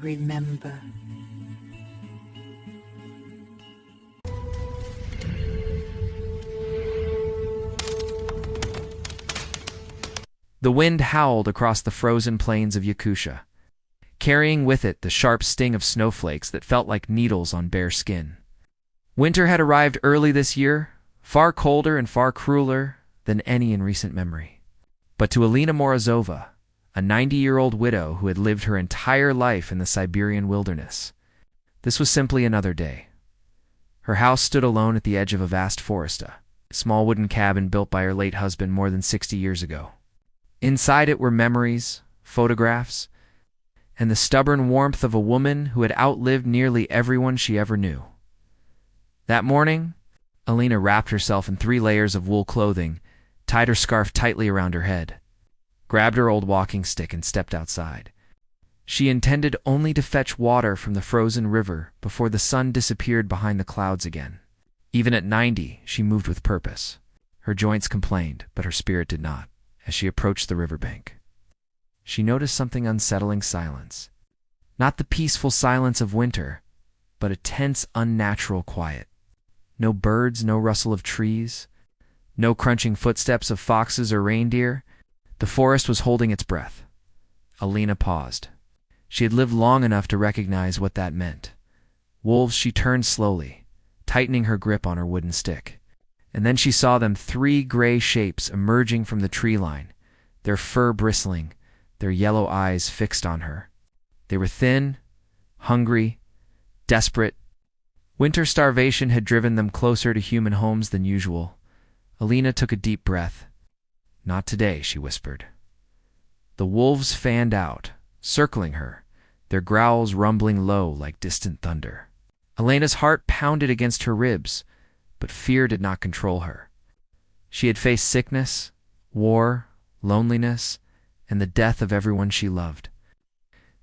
remember. The wind howled across the frozen plains of Yakutia, carrying with it the sharp sting of snowflakes that felt like needles on bare skin. Winter had arrived early this year, far colder and far crueler than any in recent memory. But to Alina Morozova, a 90-year-old widow who had lived her entire life in the Siberian wilderness, this was simply another day. Her house stood alone at the edge of a vast forest, a small wooden cabin built by her late husband more than 60 years ago. Inside it were memories, photographs, and the stubborn warmth of a woman who had outlived nearly everyone she ever knew. That morning, Alina wrapped herself in 3 layers of wool clothing, tied her scarf tightly around her head, grabbed her old walking stick, and stepped outside. She intended only to fetch water from the frozen river before the sun disappeared behind the clouds again. Even at 90, she moved with purpose. Her joints complained, but her spirit did not. As she approached the riverbank, she noticed something unsettling: silence. Not the peaceful silence of winter, but a tense, unnatural quiet. No birds, no rustle of trees, no crunching footsteps of foxes or reindeer. The forest was holding its breath. Alina paused. She had lived long enough to recognize what that meant. Wolves. She turned slowly, tightening her grip on her wooden stick. And then she saw them, 3 gray shapes emerging from the tree line, their fur bristling, their yellow eyes fixed on her. They were thin, hungry, desperate. Winter starvation had driven them closer to human homes than usual. Alina took a deep breath. "Not today," she whispered. The wolves fanned out, circling her, their growls rumbling low like distant thunder. Alina's heart pounded against her ribs, but fear did not control her. She had faced sickness, war, loneliness, and the death of everyone she loved.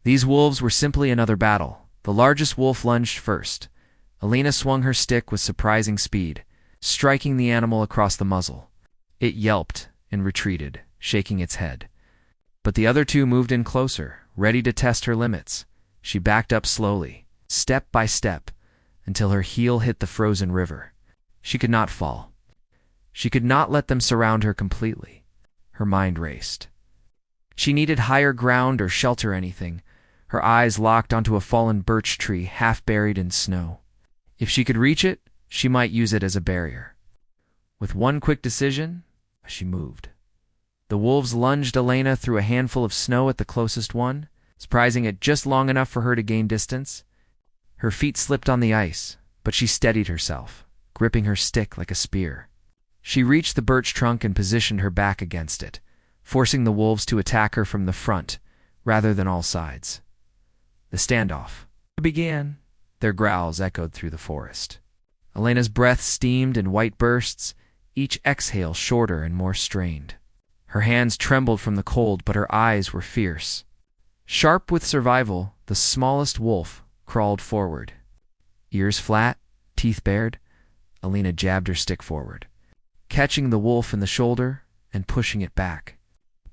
These wolves were simply another battle. The largest wolf lunged first. Alina swung her stick with surprising speed, striking the animal across the muzzle. It yelped and retreated, shaking its head. But the other 2 moved in closer, ready to test her limits. She backed up slowly, step by step, until her heel hit the frozen river. She could not fall. She could not let them surround her completely. Her mind raced. She needed higher ground or shelter, anything. Her eyes locked onto a fallen birch tree half buried in snow. If she could reach it, she might use it as a barrier. With one quick decision, she moved. The wolves lunged Alina through a handful of snow at the closest one, surprising it just long enough for her to gain distance. Her feet slipped on the ice, but she steadied herself, gripping her stick like a spear. She reached the birch trunk and positioned her back against it, forcing the wolves to attack her from the front rather than all sides. The standoff began. Their growls echoed through the forest. Alina's breath steamed in white bursts, each exhale shorter and more strained. Her hands trembled from the cold, but her eyes were fierce. Sharp with survival, the smallest wolf crawled forward. Ears flat, teeth bared, Alina jabbed her stick forward, catching the wolf in the shoulder and pushing it back.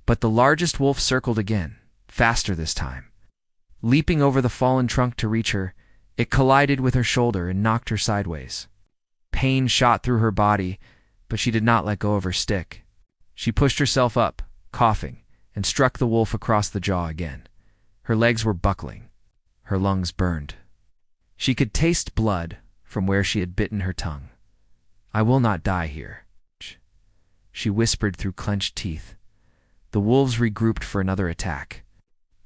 But the largest wolf circled again, faster this time. Leaping over the fallen trunk to reach her, it collided with her shoulder and knocked her sideways. Pain shot through her body, but she did not let go of her stick. She pushed herself up, coughing, and struck the wolf across the jaw again. Her legs were buckling. Her lungs burned. She could taste blood from where she had bitten her tongue. "I will not die here," she whispered through clenched teeth. The wolves regrouped for another attack.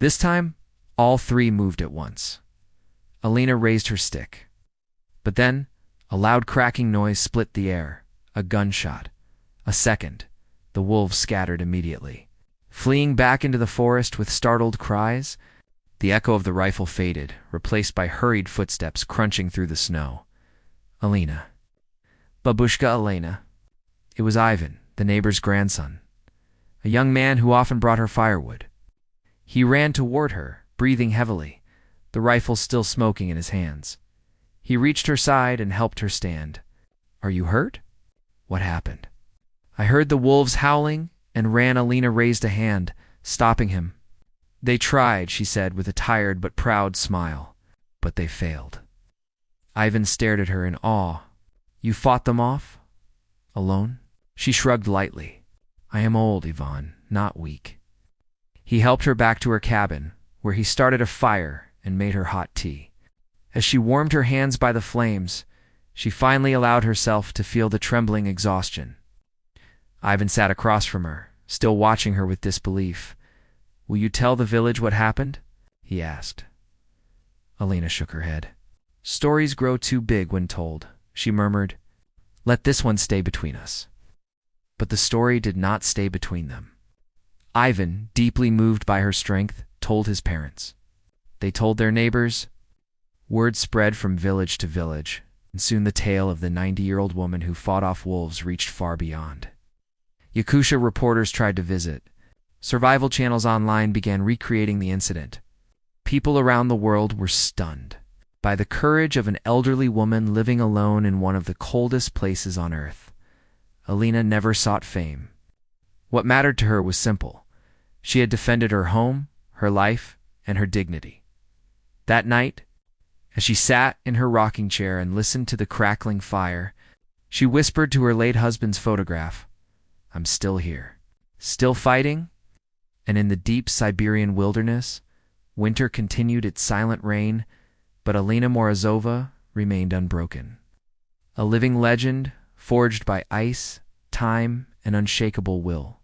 This time, all 3 moved at once. Alina raised her stick. But then, a loud cracking noise split the air. A gunshot. A second. The wolves scattered immediately, fleeing back into the forest with startled cries. The echo of the rifle faded, replaced by hurried footsteps crunching through the snow. Alina. Babushka Alina. It was Ivan, the neighbor's grandson, a young man who often brought her firewood. He ran toward her, breathing heavily, the rifle still smoking in his hands. He reached her side and helped her stand. "Are you hurt? What happened?" "I heard the wolves howling and ran." Alina raised a hand, stopping him. They tried, she said with a tired but proud smile, but they failed. Ivan stared at her in awe. You fought them off? Alone? She shrugged lightly. I am old, Ivan, not weak. He helped her back to her cabin, where he started a fire and made her hot tea. As she warmed her hands by the flames, she finally allowed herself to feel the trembling exhaustion. Ivan sat across from her, still watching her with disbelief. Will you tell the village what happened? He asked. Alina shook her head. Stories grow too big when told, she murmured. Let this one stay between us. But the story did not stay between them. Ivan, deeply moved by her strength, told his parents. They told their neighbors. Word spread from village to village, and soon the tale of the 90-year-old woman who fought off wolves reached far beyond. Yakutia reporters tried to visit. Survival channels online began recreating the incident. People around the world were stunned by the courage of an elderly woman living alone in one of the coldest places on earth. Alina never sought fame. What mattered to her was simple. She had defended her home, her life, and her dignity. That night, as she sat in her rocking chair and listened to the crackling fire, she whispered to her late husband's photograph, I'm still here, still fighting. And in the deep Siberian wilderness, winter continued its silent reign, but Alina Morozova remained unbroken. A living legend forged by ice, time, and unshakable will.